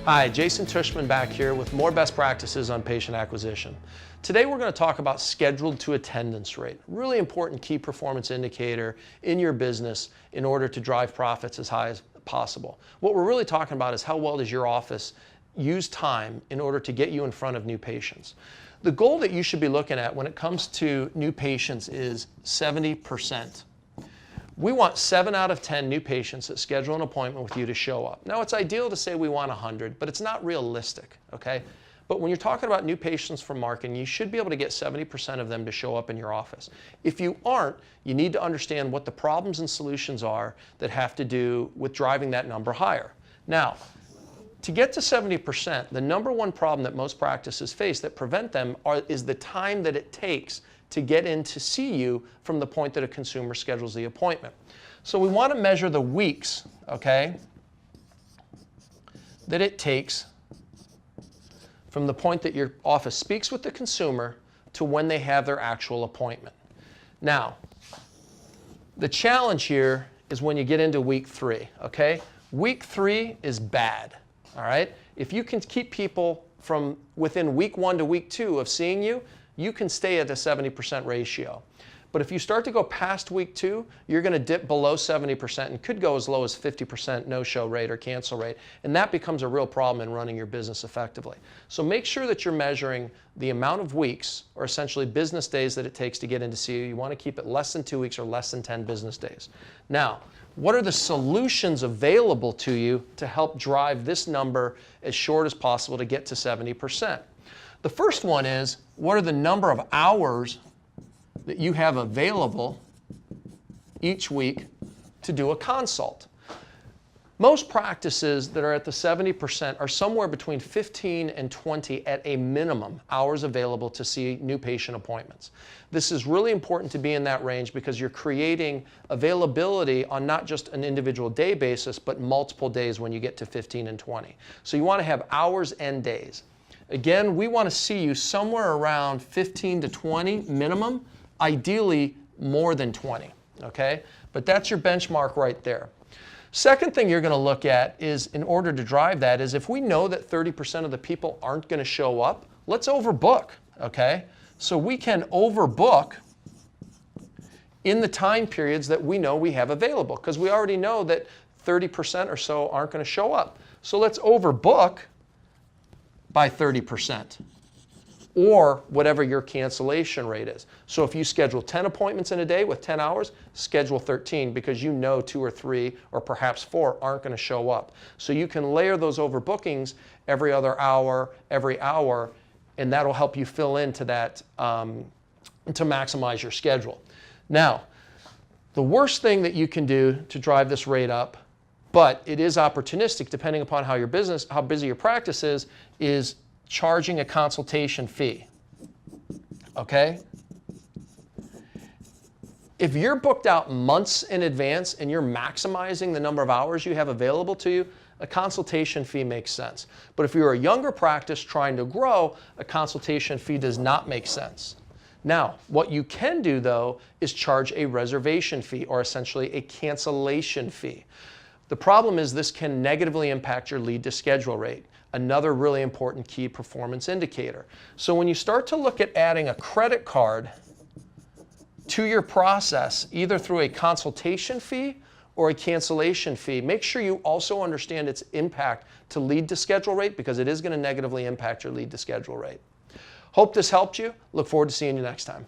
Hi, Jason Tushman back here with more best practices on patient acquisition. Today we're going to talk about scheduled to attendance rate, really important key performance indicator in your business in order to drive profits as high as possible. What we're really talking about is how well does your office use time in order to get you in front of new patients. The goal that you should be looking at when it comes to new patients is 70%. We want 7 out of 10 new patients that schedule an appointment with you to show up. Now, it's ideal to say we want 100, but it's not realistic, okay? But when you're talking about new patients from marketing, you should be able to get 70% of them to show up in your office. If you aren't, you need to understand what the problems and solutions are that have to do with driving that number higher. Now, to get to 70%, the number one problem that most practices face that prevent them is the time that it takes to get in to see you from the point that a consumer schedules the appointment. So we want to measure the weeks, okay, that it takes from the point that your office speaks with the consumer to when they have their actual appointment. Now, the challenge here is when you get into week 3, okay? Week 3 is bad, all right? If you can keep people from within week 1 to week 2 of seeing you, you can stay at a 70% ratio. But if you start to go past week 2, you're going to dip below 70% and could go as low as 50% no-show rate or cancel rate. And that becomes a real problem in running your business effectively. So make sure that you're measuring the amount of weeks, or essentially business days, that it takes to get in to see you. You want to keep it less than 2 weeks or less than 10 business days. Now, what are the solutions available to you to help drive this number as short as possible to get to 70%? The first one is, what are the number of hours that you have available each week to do a consult? Most practices that are at the 70% are somewhere between 15 and 20 at a minimum hours available to see new patient appointments. This is really important to be in that range because you're creating availability on not just an individual day basis, but multiple days when you get to 15 and 20. So you want to have hours and days. Again, we want to see you somewhere around 15 to 20 minimum, ideally more than 20, okay? But that's your benchmark right there. Second thing you're going to look at is, in order to drive that, is if we know that 30% of the people aren't going to show up, let's overbook, okay? So we can overbook in the time periods that we know we have available, because we already know that 30% or so aren't going to show up. So let's overbook by 30%, or whatever your cancellation rate is. So if you schedule 10 appointments in a day with 10 hours, schedule 13, because you know 2 or 3 or perhaps 4 aren't going to show up. So you can layer those overbookings every other hour, every hour, and that'll help you fill into that to maximize your schedule. Now, the worst thing that you can do to drive this rate up, but it is opportunistic depending upon how busy your practice is charging a consultation fee, okay? If you're booked out months in advance and you're maximizing the number of hours you have available to you, a consultation fee makes sense. But if you're a younger practice trying to grow, a consultation fee does not make sense. Now, what you can do, though, is charge a reservation fee, or essentially a cancellation fee. The problem is this can negatively impact your lead to schedule rate, another really important key performance indicator. So when you start to look at adding a credit card to your process, either through a consultation fee or a cancellation fee, make sure you also understand its impact to lead to schedule rate, because it is going to negatively impact your lead to schedule rate. Hope this helped you. Look forward to seeing you next time.